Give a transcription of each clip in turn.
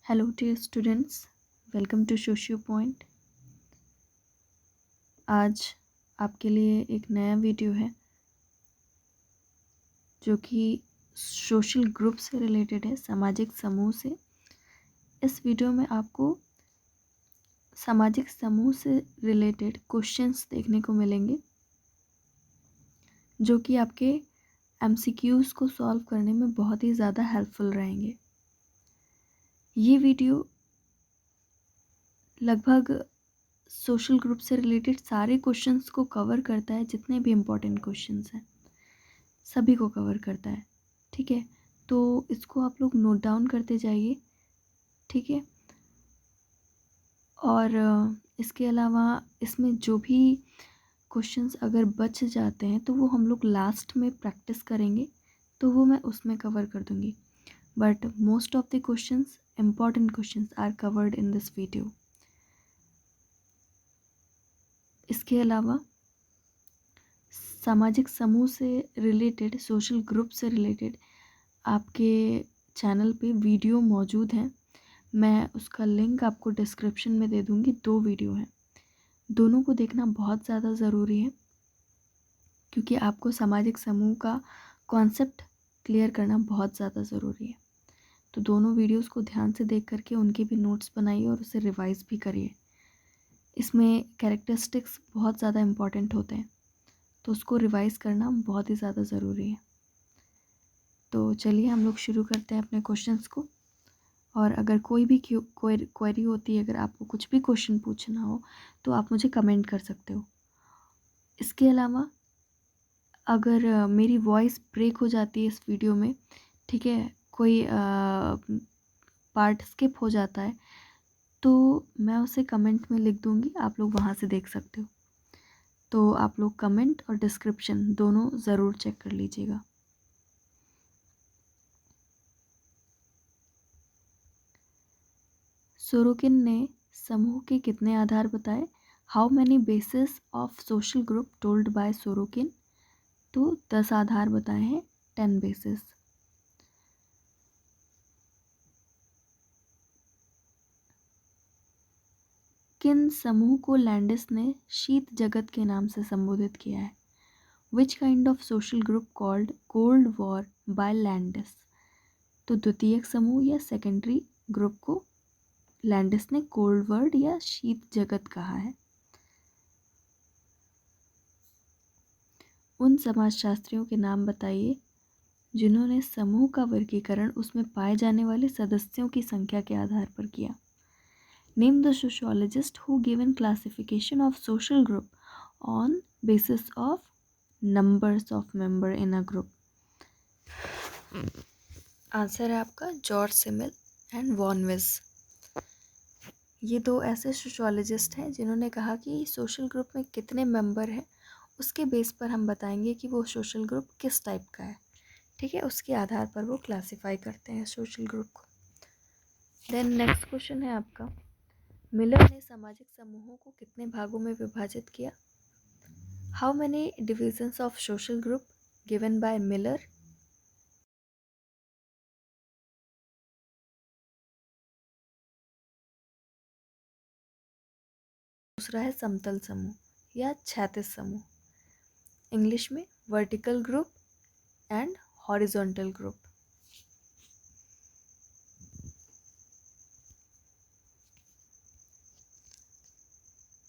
Hello dear students, welcome to socio point. आज आपके लिए एक नया वीडियो है जो कि सोशल ग्रुप से रिलेटेड है, सामाजिक समूह से। इस वीडियो में आपको सामाजिक समूह से रिलेटेड क्वेश्चंस देखने को मिलेंगे जो कि आपके एमसीक्यूज़ को सॉल्व करने में बहुत ही ज़्यादा हेल्पफुल रहेंगे। ये वीडियो लगभग सोशल ग्रुप से रिलेटेड सारे क्वेश्चंस को कवर करता है, जितने भी इम्पोर्टेंट क्वेश्चंस हैं सभी को कवर करता है। ठीक है, तो इसको आप लोग नोट डाउन करते जाइए। ठीक है, और इसके अलावा इसमें जो भी क्वेश्चंस अगर बच जाते हैं तो वो हम लोग लास्ट में प्रैक्टिस करेंगे, तो वो मैं उसमें कवर कर दूंगी। But most of the questions, important questions are covered in this video. इसके अलावा सामाजिक समूह से रिलेटेड, सोशल ग्रुप से रिलेटेड आपके चैनल पे वीडियो मौजूद हैं। मैं उसका लिंक आपको डिस्क्रिप्शन में दे दूँगी। 2 वीडियो हैं, दोनों को देखना बहुत ज़्यादा ज़रूरी है क्योंकि आपको सामाजिक समूह का कॉन्सेप्ट क्लियर करना बहुत ज़्यादा ज़रूरी है। तो दोनों वीडियोस को ध्यान से देख करके उनके भी नोट्स बनाइए और उसे रिवाइज़ भी करिए। इसमें कैरेक्टरिस्टिक्स बहुत ज़्यादा इम्पॉर्टेंट होते हैं, तो उसको रिवाइज़ करना बहुत ही ज़्यादा ज़रूरी है। तो चलिए हम लोग शुरू करते हैं अपने क्वेश्चंस को। और अगर कोई भी क्वेरी होती है, अगर आपको कुछ भी क्वेश्चन पूछना हो तो आप मुझे कमेंट कर सकते हो। इसके अलावा अगर मेरी वॉइस ब्रेक हो जाती है इस वीडियो में, ठीक है, कोई पार्ट स्किप हो जाता है, तो मैं उसे कमेंट में लिख दूँगी, आप लोग वहाँ से देख सकते हो। तो आप लोग कमेंट और डिस्क्रिप्शन दोनों ज़रूर चेक कर लीजिएगा। सोरोकिन ने समूह के कितने आधार बताए? How many basis of social group told by Sorokin? तो 10 आधार बताए हैं, 10 बेसिस। किन समूह को लैंडिस ने शीत जगत के नाम से संबोधित किया है? Which kind of social group called cold war by Landis? तो द्वितीयक समूह या सेकेंडरी ग्रुप को लैंडिस ने कोल्ड वर्ड या शीत जगत कहा है। उन समाजशास्त्रियों के नाम बताइए जिन्होंने समूह का वर्गीकरण उसमें पाए जाने वाले सदस्यों की संख्या के आधार पर किया। Name the sociologist who given classification of social group on basis of numbers of member in a group. Answer है आपका जॉर्ज सिमिल एंड वॉन विस। ये 2 ऐसे सोशियोलॉजिस्ट हैं जिन्होंने कहा कि सोशल ग्रुप में कितने मेंबर हैं उसके बेस पर हम बताएंगे कि वो सोशल ग्रुप किस टाइप का है। ठीक है, उसके आधार पर वो क्लासिफाई करते हैं सोशल ग्रुप को। देन नेक्स्ट क्वेश्चन है आपका, मिलर ने सामाजिक समूहों को कितने भागों में विभाजित किया? How many divisions of social group given by Miller? दूसरा है समतल समूह या क्षैतिज समूह, इंग्लिश में vertical group and horizontal group.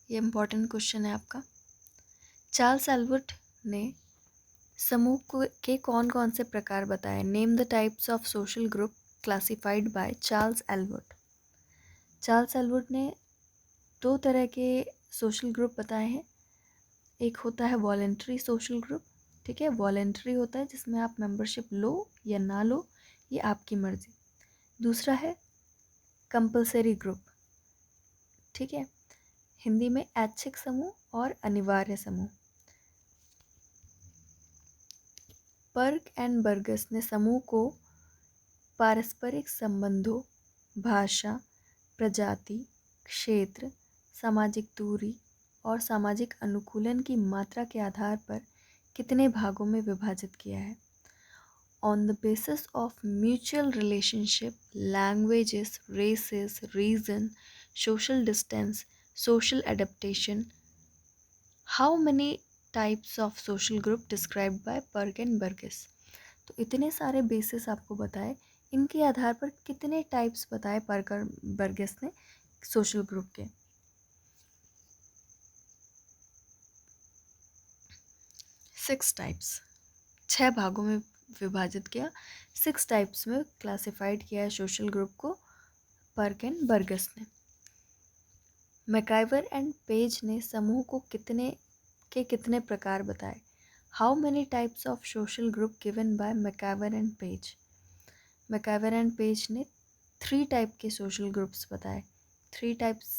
ये इम्पॉर्टेंट क्वेश्चन है आपका। चार्ल्स एल्वुड ने समूह के कौन कौन से प्रकार बताए? Name the types of social group classified by Charles Elwood. Charles Elwood ने 2 तरह के सोशल ग्रुप बताए हैं। एक होता है वॉलेंट्री सोशल ग्रुप। ठीक है, वॉलेंट्री होता है जिसमें आप मेंबरशिप लो या ना लो, ये आपकी मर्जी। दूसरा है कंपलसरी ग्रुप। ठीक है, हिंदी में ऐच्छिक समूह और अनिवार्य समूह। बर्ग एंड बर्गस ने समूह को पारस्परिक संबंधों, भाषा, प्रजाति, क्षेत्र, सामाजिक दूरी और सामाजिक अनुकूलन की मात्रा के आधार पर कितने भागों में विभाजित किया है? on the basis of mutual relationship, languages, races, reason, social distance, social adaptation. How many types of social group described by Perk and Burgess? तो इतने सारे बेसिस आपको बताए, इनके आधार पर कितने टाइप्स बताए पर्क और बर्गेस ने सोशल ग्रुप के? 6 टाइप्स, 6 भागों में विभाजित किया, 6 टाइप्स में क्लासिफाइड किया है सोशल ग्रुप को पर्क एंड बर्गस ने। मैकाइवर एंड पेज ने समूह को कितने प्रकार बताए? How many types of social group given by MacIver and page? MacIver and page ने 3 टाइप के सोशल ग्रुप्स बताए, 3 टाइप्स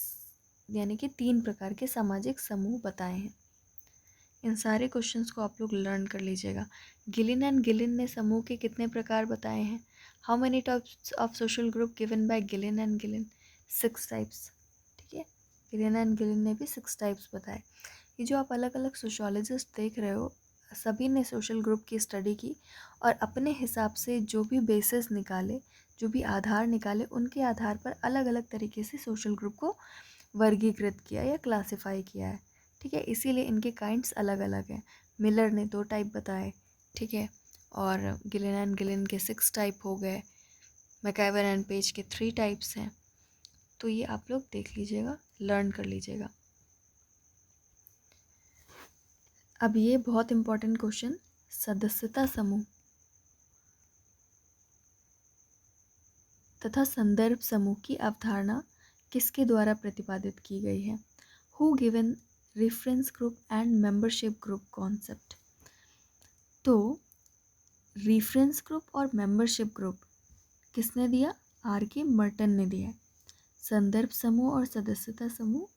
यानी कि 3 प्रकार के सामाजिक समूह बताए हैं। इन सारे क्वेश्चंस को आप लोग लर्न कर लीजिएगा। गिलिन एंड गिलिन ने समूह के कितने प्रकार बताए हैं? How many types of social group given by Gillin and Gillin? 6 types. ठीक है, गिलिन एंड गिलिन ने भी 6 टाइप्स बताए। ये जो आप अलग अलग सोशोलॉजिस्ट देख रहे हो, सभी ने सोशल ग्रुप की स्टडी की और अपने हिसाब से जो भी बेसिस निकाले, जो भी आधार निकाले, उनके आधार पर अलग अलग तरीके से सोशल ग्रुप को वर्गीकृत किया या क्लासिफाई किया है। ठीक है, इसीलिए इनके काइंड्स अलग अलग हैं। मिलर ने 2 टाइप बताए, ठीक है, और गिलिन एंड गिलिन के 6 टाइप हो गए, मैकाइवर एंड पेज के 3 टाइप्स हैं। तो ये आप लोग देख लीजिएगा, लर्न कर लीजिएगा। अब ये बहुत इम्पोर्टेंट क्वेश्चन, सदस्यता समूह तथा संदर्भ समूह की अवधारणा किसके द्वारा प्रतिपादित की गई है? Who given reference group and membership group concept? तो रेफरेंस ग्रुप और मेंबरशिप ग्रुप किसने दिया? R.K. मर्टन ने दिया है। संदर्भ समूह और सदस्यता समूह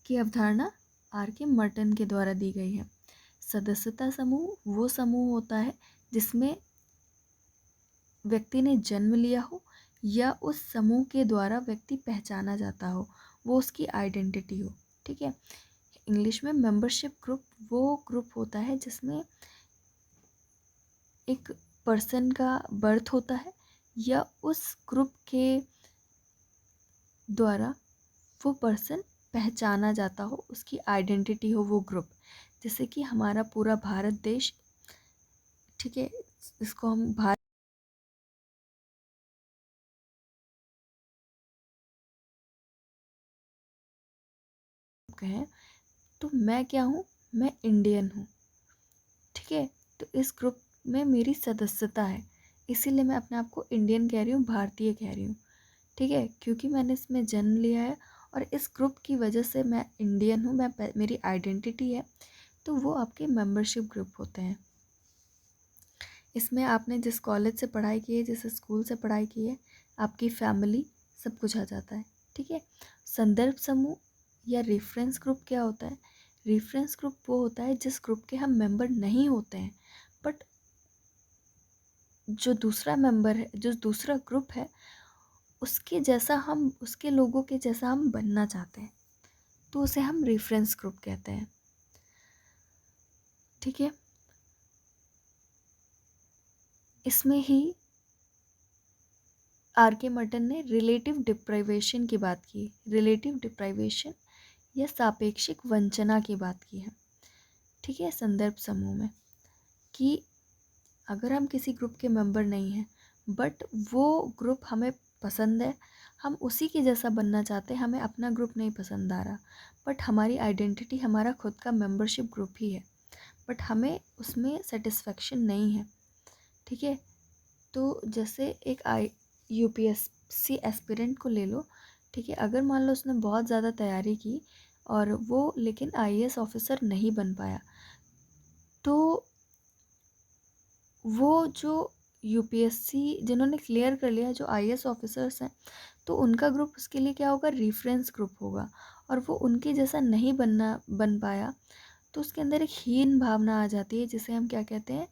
की अवधारणा R.K. मर्टन के द्वारा दी गई है। सदस्यता समूह वो समूह होता है जिसमें व्यक्ति ने जन्म लिया हो या उस समूह के द्वारा व्यक्ति पहचाना जाता हो, वो उसकी आइडेंटिटी हो। ठीक है, इंग्लिश में मेंबरशिप ग्रुप वो ग्रुप होता है जिसमें एक पर्सन का बर्थ होता है या उस ग्रुप के द्वारा वो पर्सन पहचाना जाता हो, उसकी आइडेंटिटी हो वो ग्रुप। जैसे कि हमारा पूरा भारत देश, ठीक है, इसको हम भारत कहें, तो मैं क्या हूँ? मैं इंडियन हूँ। ठीक है, तो इस ग्रुप में मेरी सदस्यता है, इसीलिए मैं अपने आप को इंडियन कह रही हूँ, भारतीय कह रही हूँ। ठीक है, क्योंकि मैंने इसमें जन्म लिया है और इस ग्रुप की वजह से मैं इंडियन हूँ, मेरी आइडेंटिटी है, तो वो आपके मेंबरशिप ग्रुप होते हैं। इसमें आपने जिस कॉलेज से पढ़ाई की है, जिस स्कूल से पढ़ाई की है, आपकी फैमिली, सब कुछ आ जाता है। ठीक है, संदर्भ समूह या रेफरेंस ग्रुप क्या होता है? रेफरेंस ग्रुप वो होता है जिस ग्रुप के हम मेंबर नहीं होते हैं, बट जो दूसरा मेंबर है, जो दूसरा ग्रुप है, उसके जैसा हम, उसके लोगों के जैसा हम बनना चाहते हैं, तो उसे हम रेफरेंस ग्रुप कहते हैं। ठीक है, इसमें ही R.K. मर्टन ने रिलेटिव डिप्राइवेशन की बात की, रिलेटिव डिप्राइवेशन या सापेक्षिक वंचना की बात की है। ठीक है, संदर्भ समूह में, कि अगर हम किसी ग्रुप के मेंबर नहीं हैं बट वो ग्रुप हमें पसंद है, हम उसी के जैसा बनना चाहते हैं, हमें अपना ग्रुप नहीं पसंद आ रहा, बट हमारी आइडेंटिटी हमारा खुद का मेंबरशिप ग्रुप ही है, बट हमें उसमें सेटिस्फेक्शन नहीं है। ठीक है, तो जैसे एक UPSC एस्पिरेंट को ले लो। ठीक है, अगर मान लो उसने बहुत ज़्यादा तैयारी की और वो लेकिन IAS ऑफिसर नहीं बन पाया, तो वो जो UPSC जिन्होंने क्लियर कर लिया, जो IAS ऑफिसर्स हैं, तो उनका ग्रुप उसके लिए क्या होगा? रेफरेंस ग्रुप होगा। और वो उनके जैसा नहीं बन पाया, तो उसके अंदर एक हीन भावना आ जाती है, जिसे हम क्या कहते हैं?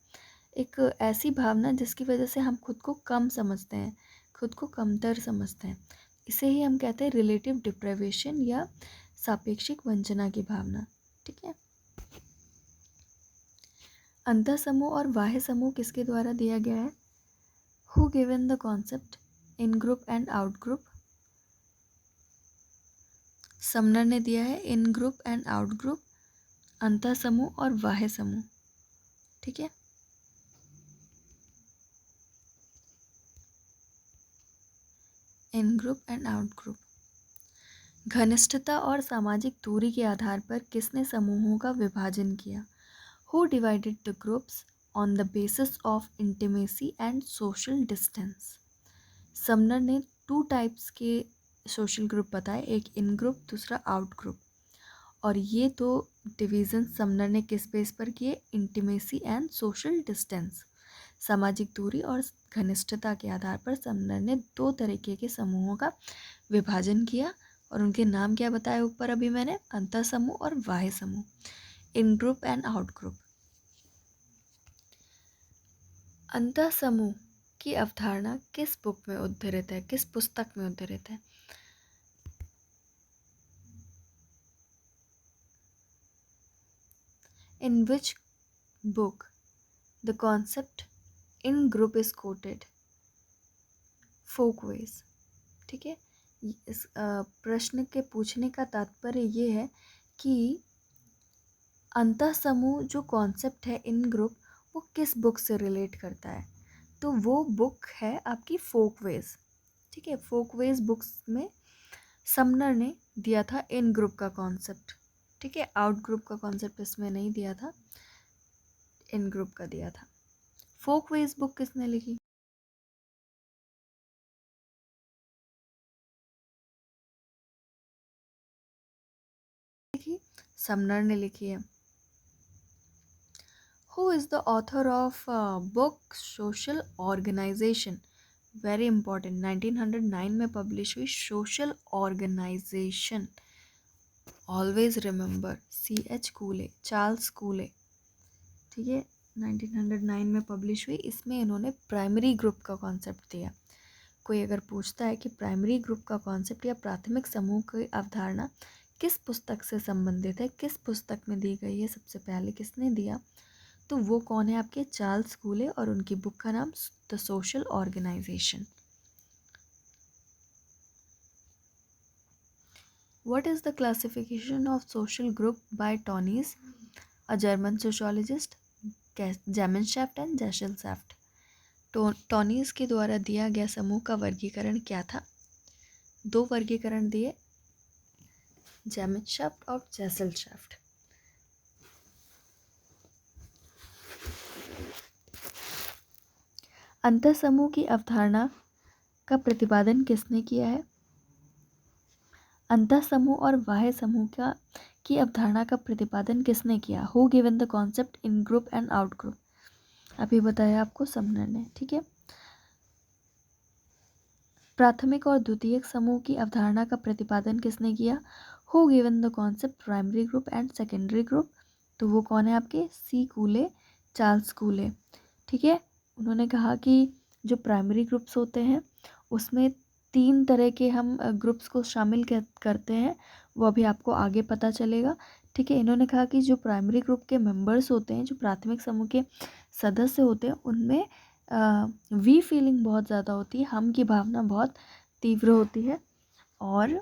एक ऐसी भावना जिसकी वजह से हम खुद को कम समझते हैं, खुद को कमतर समझते हैं। इसे ही हम कहते हैं रिलेटिव डिप्राइवेशन या सापेक्षिक वंचना की भावना। ठीक है, अंतः समूह और बाह्य समूह किसके द्वारा दिया गया है? Who given the concept in group and out group? Sumner ने दिया है इन ग्रुप एंड आउट ग्रुप, अंतः समूह और बाह्य समूह। ठीक है, इन ग्रुप एंड आउट ग्रुप। घनिष्ठता और सामाजिक दूरी के आधार पर किसने समूहों का विभाजन किया? Who divided the groups on the basis of intimacy and social distance? Sumner ने 2 टाइप्स के सोशल ग्रुप बताए, एक इन ग्रुप, दूसरा आउट ग्रुप। और ये 2 डिवीज़न समनर ने किस बेस पर किए? इंटीमेसी एंड सोशल डिस्टेंस, सामाजिक दूरी और घनिष्ठता के आधार पर समनर ने 2 तरीके के समूहों का विभाजन किया। और उनके नाम क्या बताए ऊपर अभी मैंने? अंतः समूह और बाह्य समूह, इन ग्रुप एंड आउट ग्रुप। अंतः समूह की अवधारणा किस बुक में उद्धृत है, किस पुस्तक में उद्धृत है? In which book the concept in group is quoted? Folkways. ठीक है, इस प्रश्न के पूछने का तात्पर्य ये है कि अंतः समूह जो कॉन्सेप्ट है इन ग्रुप, वो किस बुक से रिलेट करता है? तो वो बुक है आपकी फोकवेज। ठीक है, फोकवेज बुक्स में समनर ने दिया था इन ग्रुप का कॉन्सेप्ट। ठीक है, आउट ग्रुप का कॉन्सेप्ट इसमें नहीं दिया था, इन ग्रुप का दिया था। फोकवेज बुक किसने लिखी? लिखी समनर ने लिखी है। Who is the author of book Social Organization? Very important, 1909 में पब्लिश हुई social organisation. Always remember, C.H. Cooley, Charles Cooley. ठीक है, 1909 में पब्लिश हुई। इसमें इन्होंने प्राइमरी ग्रुप का कॉन्सेप्ट दिया। कोई अगर पूछता है कि प्राइमरी ग्रुप का कॉन्सेप्ट या प्राथमिक समूह की अवधारणा किस पुस्तक से संबंधित है, किस पुस्तक में दी गई है, सबसे पहले किसने दिया, तो वो कौन है? आपके चार्ल्स कूले, और उनकी बुक का नाम the social organisation. What is the classification of social group by Tönnies, a German sociologist, Gemeinschaft and Gesellschaft? टॉनीज के द्वारा दिया गया समूह का वर्गीकरण क्या था? 2 वर्गीकरण दिए, जेमेंशाफ्ट और जेसलशाफ्ट। अंतः समूह की अवधारणा का प्रतिपादन किसने किया है? अंतः समूह और बाह्य समूह की अवधारणा का प्रतिपादन किसने किया? Who given the concept in group and out group? अभी बताया आपको समनर ने। ठीक है, प्राथमिक और द्वितीयक समूह की अवधारणा का प्रतिपादन किसने किया? Who given the concept primary group and secondary group? तो वो कौन है आपके? C. कूले, Charles Cooley. ठीक है, उन्होंने कहा कि जो प्राइमरी ग्रुप्स होते हैं उसमें 3 तरह के हम ग्रुप्स को शामिल करते हैं, वो अभी आपको आगे पता चलेगा। ठीक है, इन्होंने कहा कि जो प्राइमरी ग्रुप के मेंबर्स होते हैं, जो प्राथमिक समूह के सदस्य होते हैं, उनमें वी फीलिंग बहुत ज़्यादा होती है, हम की भावना बहुत तीव्र होती है, और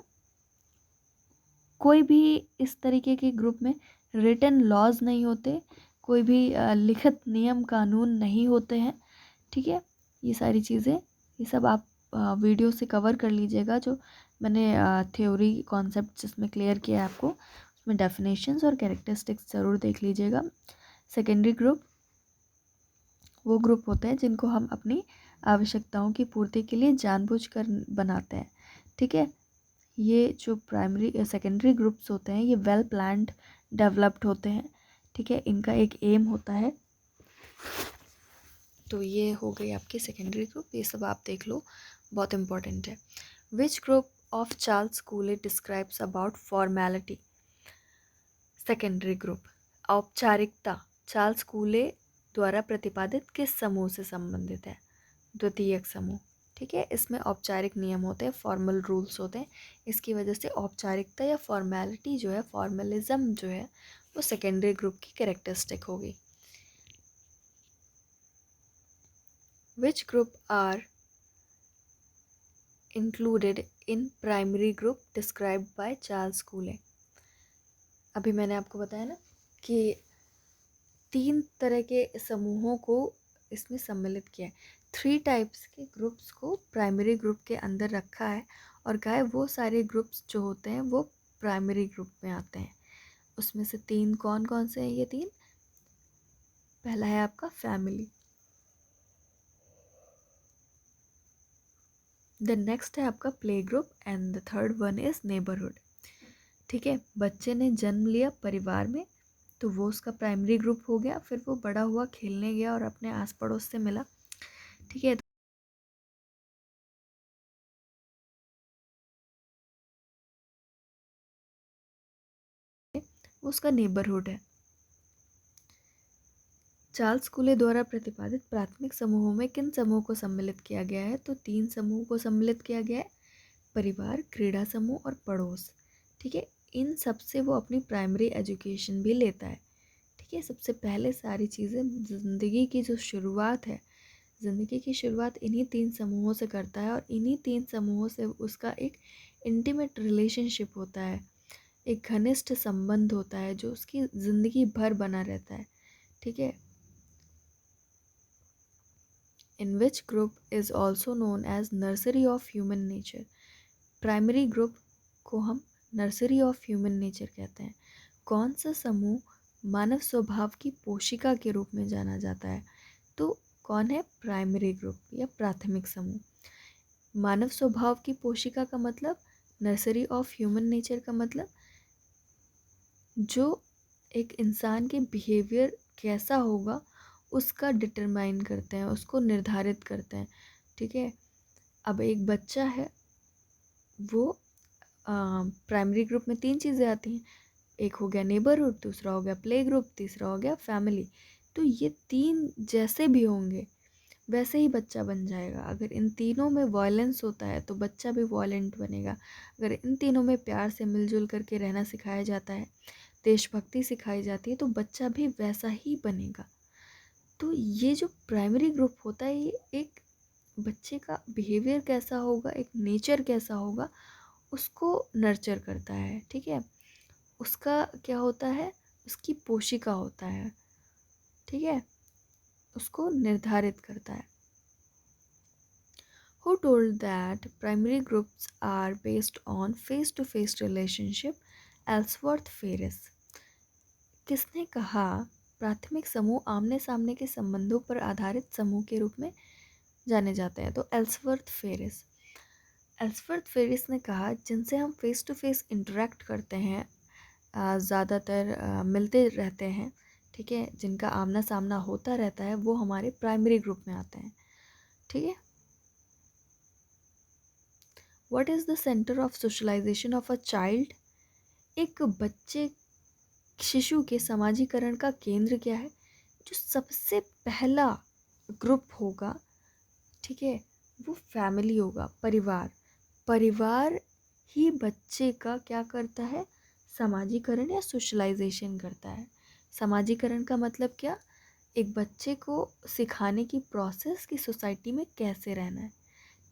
कोई भी इस तरीके के ग्रुप में रिटन लॉज नहीं होते, कोई भी लिखित नियम कानून नहीं होते हैं। ठीक है, ये सारी चीज़ें, ये सब आप वीडियो से कवर कर लीजिएगा, जो मैंने थ्योरी कॉन्सेप्ट जिसमें क्लियर किया है आपको, उसमें डेफिनेशंस और कैरेक्टरिस्टिक्स ज़रूर देख लीजिएगा। सेकेंडरी ग्रुप वो ग्रुप होते हैं जिनको हम अपनी आवश्यकताओं की पूर्ति के लिए जानबूझकर बनाते हैं। ठीक है, ये जो प्राइमरी सेकेंडरी ग्रुप्स होते हैं ये वेल प्लान्ड डेवलप्ड होते हैं। ठीक है, इनका एक एम होता है। तो ये हो गई आपकी सेकेंडरी ग्रुप, ये सब आप देख लो, बहुत इंपॉर्टेंट है। Which group of Charles कूले describes about formality? Secondary group, औपचारिकता चार्ल्स कूले द्वारा प्रतिपादित किस समूह से संबंधित है? द्वितीयक समूह। ठीक है, इसमें औपचारिक नियम होते हैं, फॉर्मल रूल्स होते हैं, इसकी वजह से औपचारिकता या फॉर्मेलिटी जो है, फॉर्मलिज्म जो है, वो सेकेंडरी ग्रुप की कैरेक्टरिस्टिक होगी। Which group are included in primary group described by Charles Cooley. अभी मैंने आपको बताया ना कि 3 तरह के समूहों को इसमें सम्मिलित किया है। 3 टाइप्स के ग्रुप्स को प्राइमरी ग्रुप के अंदर रखा है और कहा है वो सारे ग्रुप्स जो होते हैं वो प्राइमरी ग्रुप में आते हैं। उसमें से 3 कौन कौन से हैं ये 3? पहला है आपका फैमिली, द नेक्स्ट है आपका play group and the third one is neighbourhood. ठीक है, बच्चे ने जन्म लिया परिवार में तो वो उसका प्राइमरी ग्रुप हो गया, फिर वो बड़ा हुआ, खेलने गया और अपने आस पड़ोस से मिला। ठीक है, वो उसका नेबरहुड है। चार्ल्स कूले द्वारा प्रतिपादित प्राथमिक समूहों में किन समूह को सम्मिलित किया गया है? तो 3 समूह को सम्मिलित किया गया है, परिवार, क्रीड़ा समूह और पड़ोस। ठीक है, इन सब से वो अपनी प्राइमरी एजुकेशन भी लेता है। ठीक है, सबसे पहले सारी चीज़ें, ज़िंदगी की जो शुरुआत है, ज़िंदगी की शुरुआत इन्हीं 3 समूहों से करता है और इन्हीं 3 समूहों से उसका एक इंटीमेट रिलेशनशिप होता है, एक घनिष्ठ संबंध होता है जो उसकी ज़िंदगी भर बना रहता है। ठीक है, in which group is also known as nursery of human nature. Primary group को हम नर्सरी ऑफ ह्यूमन नेचर कहते हैं। कौन सा समूह मानव स्वभाव की पोशिका के रूप में जाना जाता है? तो कौन है? प्राइमरी ग्रुप या प्राथमिक समूह। मानव स्वभाव की पोशिका का मतलब, नर्सरी ऑफ ह्यूमन नेचर का मतलब जो एक इंसान के बिहेवियर कैसा होगा उसका डिटरमाइन करते हैं, उसको निर्धारित करते हैं। ठीक है, अब एक बच्चा है, वो प्राइमरी ग्रुप में 3 चीज़ें आती हैं, एक हो गया नेबरहुड, दूसरा हो गया प्ले ग्रुप, तीसरा हो गया फैमिली। तो ये 3 जैसे भी होंगे वैसे ही बच्चा बन जाएगा। अगर इन तीनों में वॉयलेंस होता है तो बच्चा भी वॉयलेंट बनेगा। अगर इन तीनों में प्यार से मिलजुल करके रहना सिखाया जाता है, देशभक्ति सिखाई जाती है, तो बच्चा भी वैसा ही बनेगा। तो ये जो प्राइमरी ग्रुप होता है ये एक बच्चे का बिहेवियर कैसा होगा, एक नेचर कैसा होगा, उसको नर्चर करता है। ठीक है, उसका क्या होता है, उसकी पोशिका होता है। ठीक है, उसको निर्धारित करता है। Who told that primary groups are based on face-to-face relationship? Ellsworth Faris. किसने कहा प्राथमिक समूह आमने सामने के संबंधों पर आधारित समूह के रूप में जाने जाते हैं? तो एल्सवर्थ फेरिस। एल्सवर्थ फेरिस ने कहा जिनसे हम फेस टू फेस इंटरेक्ट करते हैं, ज़्यादातर मिलते रहते हैं, ठीक है, जिनका आमना सामना होता रहता है, वो हमारे प्राइमरी ग्रुप में आते हैं। ठीक है, what is the centre of socialisation of a child? एक बच्चे, शिशु के समाजीकरण का केंद्र क्या है? जो सबसे पहला ग्रुप होगा, ठीक है, वो फैमिली होगा, परिवार। परिवार ही बच्चे का क्या करता है? समाजीकरण या सोशलाइजेशन करता है। समाजीकरण का मतलब क्या? एक बच्चे को सिखाने की प्रोसेस कि सोसाइटी में कैसे रहना है।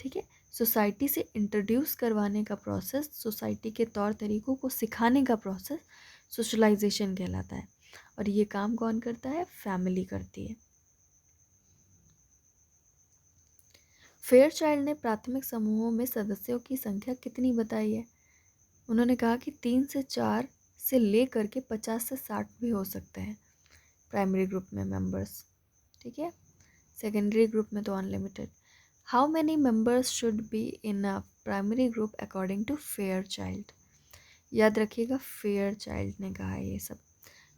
ठीक है, सोसाइटी से इंट्रोड्यूस करवाने का प्रोसेस, सोसाइटी के तौर तरीक़ों को सिखाने का प्रोसेस सोशलाइजेशन कहलाता है। और ये काम कौन करता है? फैमिली करती है। फेयरचाइल्ड ने प्राथमिक समूहों में सदस्यों की संख्या कितनी बताई है? उन्होंने कहा कि 3 से 4 से लेकर के 50 से 60 भी हो सकते हैं प्राइमरी ग्रुप में मेंबर्स। ठीक है, सेकेंडरी ग्रुप में तो unlimited. How many members should be in a primary group according to Fairchild? याद रखिएगा, फेयरचाइल्ड ने कहा है ये सब।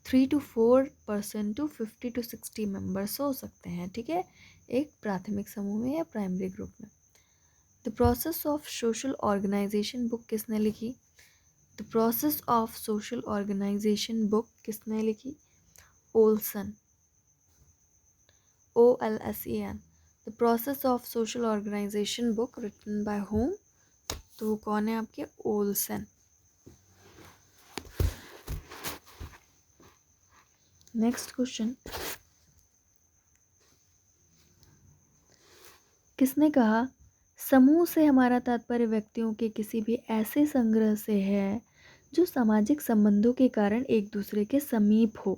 3 to 4% टू 50 to 60 मेंबर्स हो सकते हैं। ठीक है, एक प्राथमिक समूह में या प्राइमरी ग्रुप में। The process of social organisation book किसने लिखी? The process of social organisation book किसने लिखी? Olsen, OLSEN। The process of social organisation book written by whom? तो वो कौन है आपके? ओल्सन। नेक्स्ट क्वेश्चन, किसने कहा? समूह से हमारा तात्पर्य व्यक्तियों के किसी भी ऐसे संग्रह से है जो सामाजिक संबंधों के कारण एक दूसरे के समीप हो।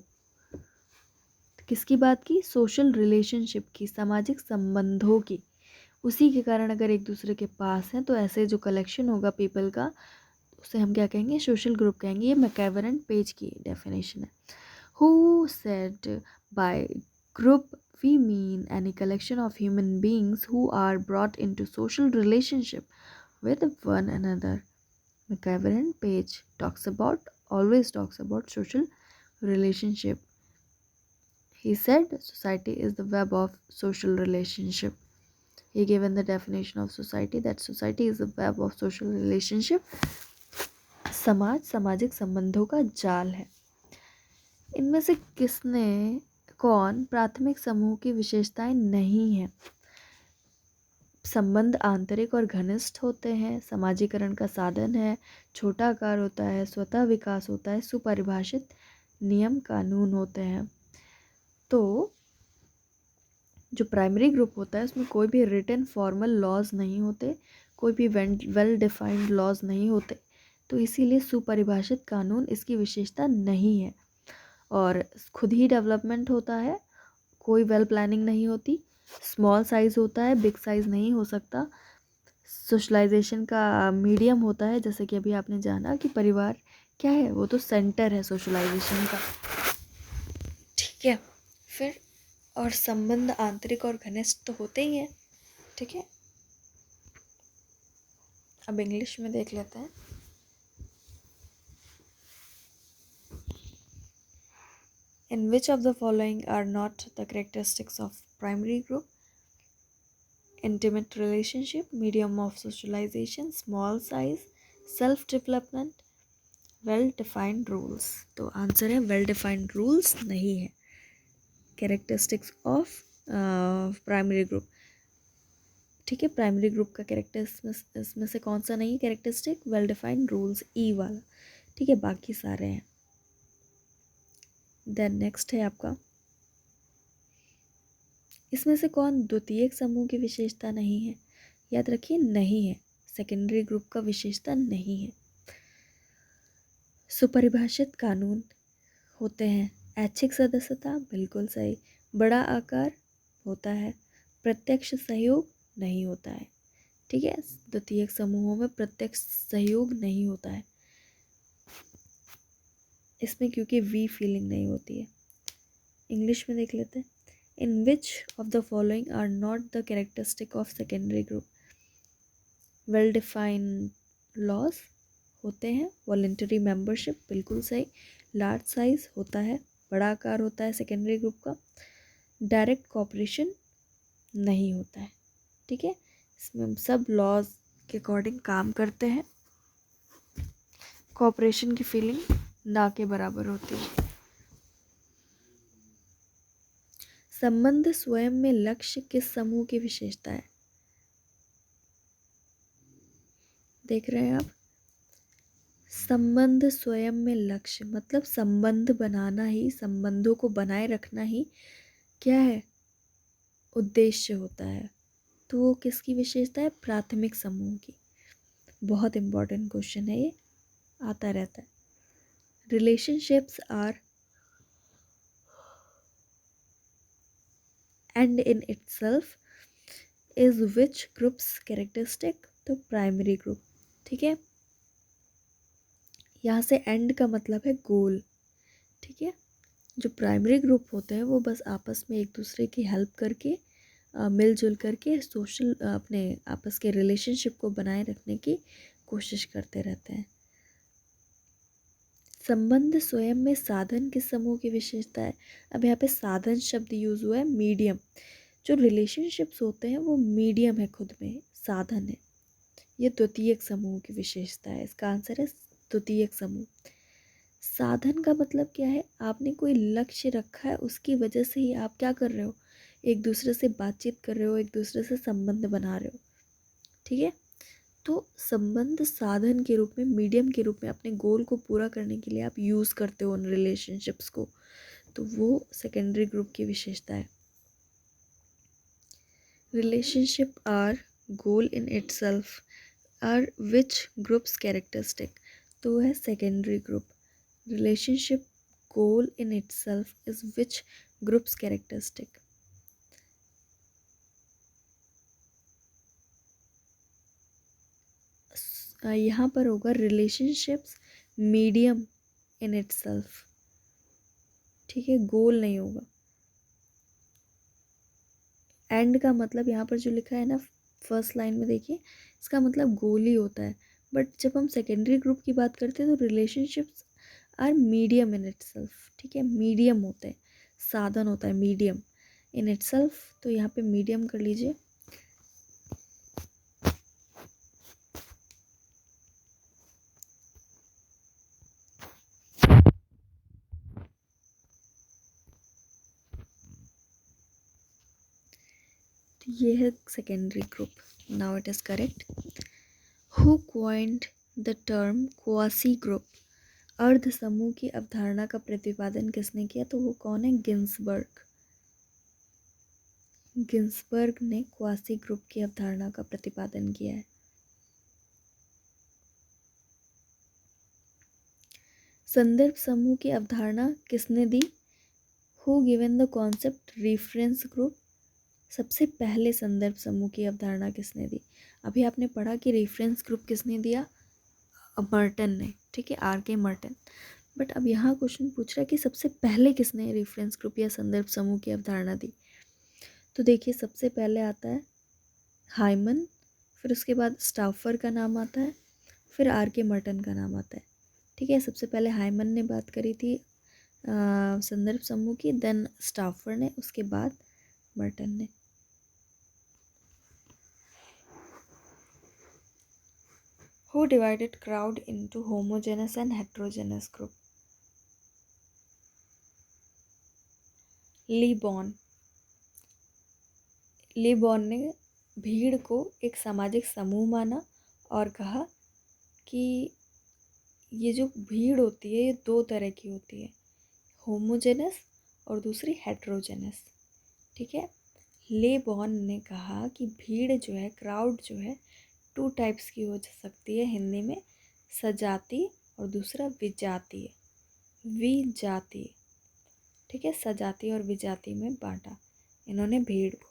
किसकी बात की? सोशल रिलेशनशिप की, सामाजिक संबंधों की। उसी के कारण अगर एक दूसरे के पास हैं तो ऐसे जो कलेक्शन होगा पीपल का, उसे हम क्या कहेंगे? सोशल ग्रुप कहेंगे। ये मैकएवर एंड पेज की डेफिनेशन है। Who said by group we mean any collection of human beings who are brought into social relationship with one another. McIver and Page always talks about social relationship. He said society is the web of social relationship. He given the definition of society that society is the web of social relationship. समाज सामाजिक संबंधों का जाल है। इनमें से कौन प्राथमिक समूह की विशेषताएं नहीं है? संबंध आंतरिक और घनिष्ठ होते हैं, समाजीकरण का साधन है, छोटा आकार होता है, स्वतः विकास होता है, सुपरिभाषित नियम कानून होते हैं। तो जो प्राइमरी ग्रुप होता है उसमें कोई भी रिटन फॉर्मल लॉज नहीं होते, कोई भी वेल डिफाइंड लॉज नहीं होते, तो इसीलिए सुपरिभाषित कानून इसकी विशेषता नहीं है। और खुद ही डेवलपमेंट होता है, कोई वेल प्लानिंग नहीं होती, स्मॉल साइज़ होता है, बिग साइज़ नहीं हो सकता, सोशलाइजेशन का मीडियम होता है। जैसे कि अभी आपने जाना कि परिवार क्या है, वो तो सेंटर है सोशलाइजेशन का, ठीक है। फिर और संबंध आंतरिक और घनिष्ठ तो होते ही हैं, ठीक है। अब इंग्लिश में देख लेते हैं। In which of the following are not the characteristics of primary group? Intimate relationship, medium of socialization, small size, self development, well defined rules. तो आंसर है वेल डिफाइंड रूल्स नहीं है। कैरेक्टरिस्टिक्स ऑफ प्राइमरी ग्रुप, ठीक है। Primary group का character इसमें से कौन सा नहीं है कैरेक्टरिस्टिक? वेल डिफाइंड रूल्स, ई वाला, ठीक है। बाकी सारे हैं। देन नेक्स्ट है आपका, इसमें से कौन द्वितीयक समूह की विशेषता नहीं है? याद रखिए नहीं है, सेकेंडरी ग्रुप का विशेषता नहीं है। सुपरिभाषित कानून होते हैं। ऐच्छिक सदस्यता, बिल्कुल सही। बड़ा आकार होता है। प्रत्यक्ष सहयोग नहीं होता है, ठीक है। द्वितीयक समूहों में प्रत्यक्ष सहयोग नहीं होता है इसमें, क्योंकि वी फीलिंग नहीं होती है। इंग्लिश में देख लेते हैं। In which of the following are not the characteristic of secondary group? Well defined laws होते हैं, वॉलेंटरी मेंबरशिप बिल्कुल सही, लार्ज साइज होता है, बड़ा आकार होता है सेकेंडरी ग्रुप का, डायरेक्ट कॉपरेशन नहीं होता है, ठीक है। इसमें हम सब लॉज के अकॉर्डिंग काम करते हैं, कॉपरेशन की फीलिंग ना के बराबर होती है। संबंध स्वयं में लक्ष्य किस समूह की विशेषता है? देख रहे हैं आप, संबंध स्वयं में लक्ष्य मतलब संबंध बनाना ही, संबंधों को बनाए रखना ही क्या है? उद्देश्य होता है। तो वो किसकी विशेषता है? प्राथमिक समूह की। बहुत इंपॉर्टेंट क्वेश्चन है ये, आता रहता है। Relationships are end in itself is which group's characteristic? तो प्राइमरी ग्रुप, ठीक है। यहाँ से एंड का मतलब है गोल, ठीक है। जो प्राइमरी ग्रुप होते हैं वो बस आपस में एक दूसरे की हेल्प करके, मिलजुल करके सोशल अपने आपस के रिलेशनशिप को बनाए रखने की कोशिश करते रहते हैं। संबंध स्वयं में साधन किस समूह की विशेषता है? अब यहाँ पे साधन शब्द यूज हुआ है, मीडियम। जो रिलेशनशिप्स होते हैं वो मीडियम है, खुद में साधन है। ये द्वितीयक समूह की विशेषता है। इसका आंसर है द्वितीयक समूह। साधन का मतलब क्या है? आपने कोई लक्ष्य रखा है, उसकी वजह से ही आप क्या कर रहे हो? एक दूसरे से बातचीत कर रहे हो, एक दूसरे से संबंध बना रहे हो, ठीक है। तो संबंध साधन के रूप में, मीडियम के रूप में अपने गोल को पूरा करने के लिए आप यूज़ करते हो उन रिलेशनशिप्स को, तो वो सेकेंडरी ग्रुप की विशेषता है। Relationship are goal in itself are which group's characteristic, तो वो है secondary group. Relationship goal in itself is which group's characteristic. यहाँ पर होगा रिलेशनशिप्स मीडियम इन itself. ठीक है, गोल नहीं होगा. एंड का मतलब यहाँ पर जो लिखा है ना फर्स्ट लाइन में, देखिए इसका मतलब गोल ही होता है. बट जब हम सेकेंडरी ग्रुप की बात करते हैं तो relationships are medium in itself. ठीक है, मीडियम होते हैं, साधन होता है मीडियम इन इटसेल्फ, तो यहाँ पे मीडियम कर लीजिए. तो ये है secondary group. Now it is correct. Who coined the term quasi group, अर्ध समूह की अवधारणा का प्रतिपादन किसने किया, तो वो कौन है, गिन्सबर्ग. गिन्सबर्ग ने क्वासी ग्रुप की अवधारणा का प्रतिपादन किया है. संदर्भ समूह की अवधारणा किसने दी, who given the concept reference group, सबसे पहले संदर्भ समूह की अवधारणा किसने दी. अभी आपने पढ़ा कि रेफरेंस ग्रुप किसने दिया, मर्टन ने. ठीक है, आर के मर्टन. बट अब यहाँ क्वेश्चन पूछ रहा है कि सबसे पहले किसने रेफरेंस ग्रुप या संदर्भ समूह की अवधारणा दी. तो देखिए सबसे पहले आता है हाइमन, फिर उसके बाद स्टाफर का नाम आता है, फिर आर के मर्टन का नाम आता है. ठीक है, सबसे पहले हाइमन ने बात करी थी संदर्भ समूह की, देन स्टाफर ने, उसके बाद मर्टन ने. Who divided crowd into homogeneous and heterogeneous group? लीबॉन. लीबॉन ने भीड़ को एक सामाजिक समूह माना और कहा कि ये जो भीड़ होती है ये दो तरह की होती है, होमोजेनस और दूसरी हेट्रोजेनस. ठीक है, लीबॉन ने कहा कि भीड़ जो है, क्राउड जो है, टू टाइप्स की हो सकती है हिंदी में, सजातीय और दूसरा विजातीय. विजातीय. ठीक है, सजातीय और विजातीय में बांटा इन्होंने भीड़ को.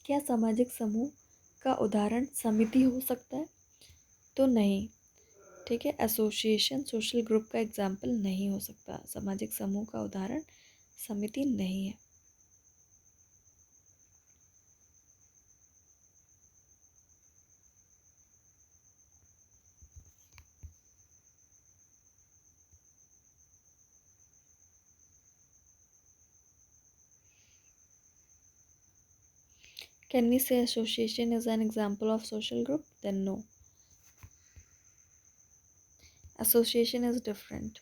क्या सामाजिक समूह का उदाहरण समिति हो सकता है, तो नहीं. ठीक है, एसोसिएशन सोशल ग्रुप का एग्जाम्पल नहीं हो सकता. सामाजिक समूह का उदाहरण समिति नहीं है. Can we say association is an example of social group? Then no. Association is different.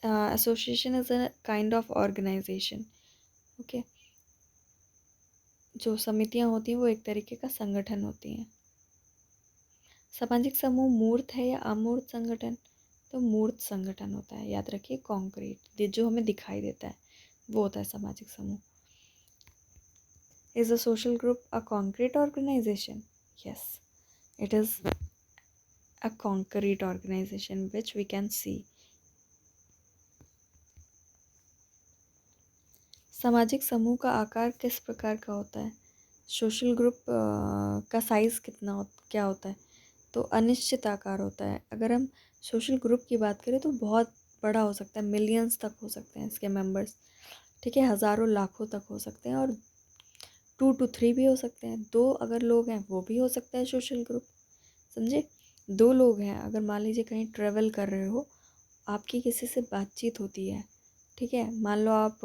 Association is a kind of organization. Okay. जो समितियां होती हैं वो एक तरीके का संगठन होती हैं. सामाजिक समूह मूर्त है या अमूर्त संगठन, तो मूर्त संगठन होता है. याद रखिए, कॉन्क्रीट जो हमें दिखाई देता है वो होता है सामाजिक समूह. Is a social group a concrete organization? Yes, it is a concrete organization which we can see. सामाजिक समूह का आकार किस प्रकार का होता है, सोशल ग्रुप का साइज़ क्या होता है, तो अनिश्चित आकार होता है. अगर हम सोशल ग्रुप की बात करें तो बहुत बड़ा हो सकता है, मिलियंस तक हो सकते हैं इसके मेंबर्स. ठीक है, हज़ारों लाखों तक हो सकते हैं, और 2 to 3 भी हो सकते हैं. 2 अगर लोग हैं वो भी हो सकता है सोशल ग्रुप. समझे, 2 लोग हैं, अगर मान लीजिए कहीं ट्रेवल कर रहे हो, आपकी किसी से बातचीत होती है. ठीक है, मान लो आप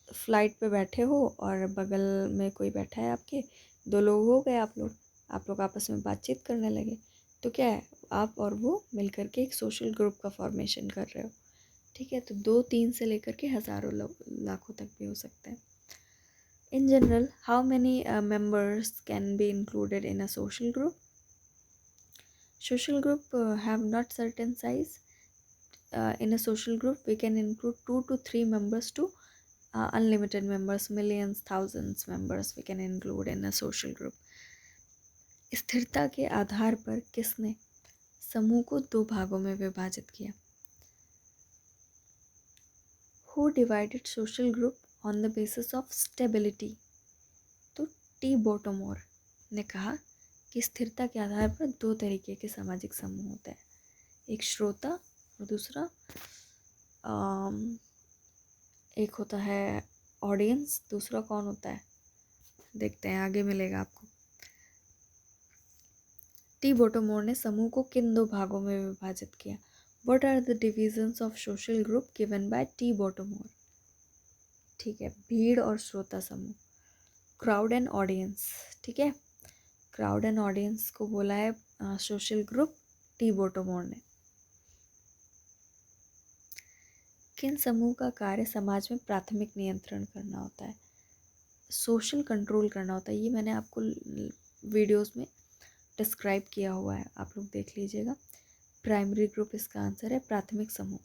फ्लाइट पे बैठे हो और बगल में कोई बैठा है आपके, 2 लोग हो गए, आप लोग आपस में बातचीत करने लगे, तो क्या है, आप और वो मिलकर के एक सोशल ग्रुप का फॉर्मेशन कर रहे हो. ठीक है, तो 2-3 से लेकर के हज़ारों लाखों तक भी हो सकते हैं. In general, how many members can be included in a social group? Social group have not certain size. In a social group, we can include 2 to 3 members to unlimited members, millions, thousands members we can include in a social group. स्थिरता के आधार पर किसने समूह को 2 भागों में विभाजित किया? Who divided social group on the basis of stability? तो टी बोटोमोर ने कहा कि स्थिरता के आधार पर 2 तरीके के सामाजिक समूह होते हैं, एक श्रोता और दूसरा एक होता है ऑडियंस, दूसरा कौन होता है देखते हैं, आगे मिलेगा आपको। टी बोटोमोर ने समूह को किन 2 भागों में विभाजित किया? What are the divisions of social group given by T Bottomore? ठीक है, भीड़ और श्रोता समूह, क्राउड एंड ऑडियंस। ठीक है, क्राउड एंड ऑडियंस को बोला है सोशल ग्रुप टी बोटोमोर ने। किन समूह का कार्य समाज में प्राथमिक नियंत्रण करना होता है? सोशल कंट्रोल करना होता है। ये मैंने आपको वीडियोस में डिस्क्राइब किया हुआ है, आप लोग देख लीजिएगा। प्राइमरी ग्रुप इसका आंसर है, प्राथमिक समूह।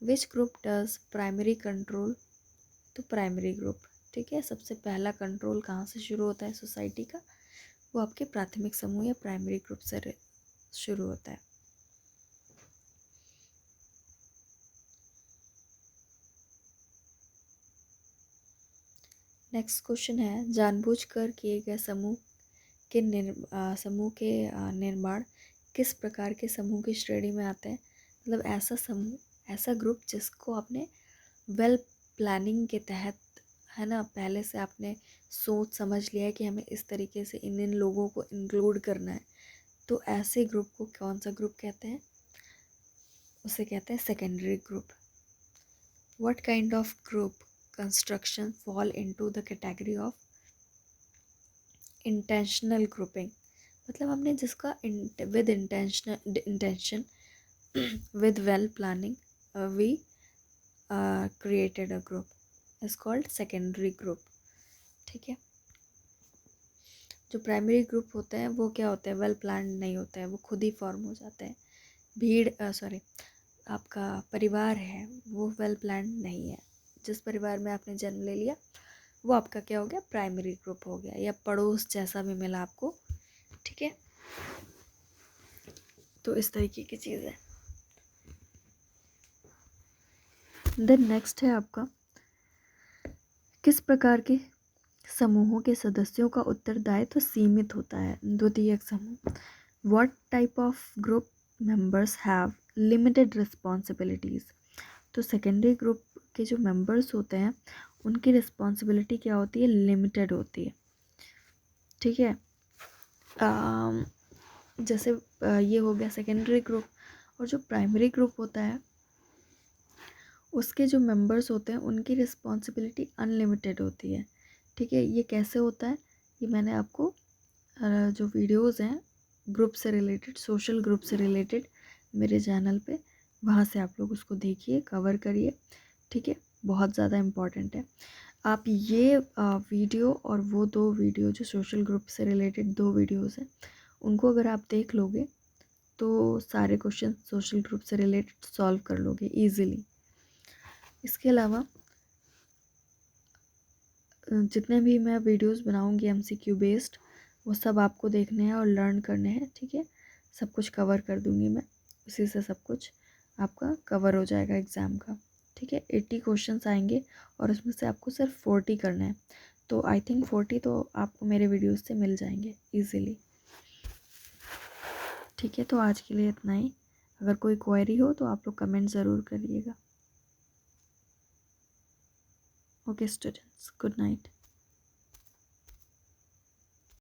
Which group does primary control? तो प्राइमरी ग्रुप। ठीक है, सबसे पहला कंट्रोल कहाँ से शुरू होता है सोसाइटी का? वो आपके प्राथमिक समूह या प्राइमरी ग्रुप से शुरू होता है। नेक्स्ट क्वेश्चन है, जानबूझकर किए गए समूह के निर्माण किस प्रकार के समूह की श्रेणी में आते हैं? मतलब ऐसा समूह, ऐसा ग्रुप जिसको आपने वेल प्लानिंग के तहत, है ना, पहले से आपने सोच समझ लिया है कि हमें इस तरीके से इन लोगों को इंक्लूड करना है, तो ऐसे ग्रुप को कौन सा ग्रुप कहते हैं? उसे कहते हैं secondary group. What kind of group construction fall into the category of intentional grouping? मतलब हमने जिसका with intention with well planning we created a group is called secondary group। ठीक है, जो प्राइमरी ग्रुप होते हैं वो क्या होते हैं? वेल प्लान्ड नहीं होते हैं, वो खुद ही फॉर्म हो जाते हैं। आपका परिवार है वो वेल प्लान्ड नहीं है। जिस परिवार में आपने जन्म ले लिया वो आपका क्या हो गया? प्राइमरी ग्रुप हो गया, या पड़ोस जैसा भी मिला आपको। ठीक है, तो इस तरीके की चीज़ है। देन नेक्स्ट है आपका, किस प्रकार के समूहों के सदस्यों का उत्तरदायित्व सीमित होता है? द्वितीयक समूह। What type of group members have limited responsibilities? तो सेकेंडरी ग्रुप के जो मेंबर्स होते हैं उनकी रिस्पॉन्सिबिलिटी क्या होती है? लिमिटेड होती है। ठीक है, जैसे ये हो गया सेकेंडरी ग्रुप। और जो प्राइमरी ग्रुप होता है उसके जो मेंबर्स होते हैं उनकी रिस्पॉन्सिबिलिटी अनलिमिटेड होती है। ठीक है, ये कैसे होता है? ये मैंने आपको जो वीडियोस हैं ग्रुप से रिलेटेड, सोशल ग्रुप से रिलेटेड, मेरे चैनल पे, वहाँ से आप लोग उसको देखिए, कवर करिए। ठीक है, बहुत ज़्यादा इम्पॉर्टेंट है। आप ये वीडियो और वो 2 वीडियो जो सोशल ग्रुप से रिलेटेड 2 वीडियोस हैं उनको अगर आप देख लोगे तो सारे क्वेश्चन सोशल ग्रुप से रिलेटेड सॉल्व कर लोगे ईजिली। इसके अलावा जितने भी मैं वीडियोस बनाऊंगी एमसीक्यू बेस्ड, वो सब आपको देखने हैं और लर्न करने हैं। ठीक है, सब कुछ कवर कर दूंगी मैं, उसी से सब कुछ आपका कवर हो जाएगा एग्ज़ाम का। ठीक है, 80 क्वेश्चंस आएंगे और उसमें से आपको सिर्फ 40 करना है, तो आई थिंक 40 तो आपको मेरे वीडियोस से मिल जाएंगे ईजिली। ठीक है, तो आज के लिए इतना ही। अगर कोई क्वेरी हो तो आप लोग कमेंट ज़रूर करिएगा। Okay students, good night.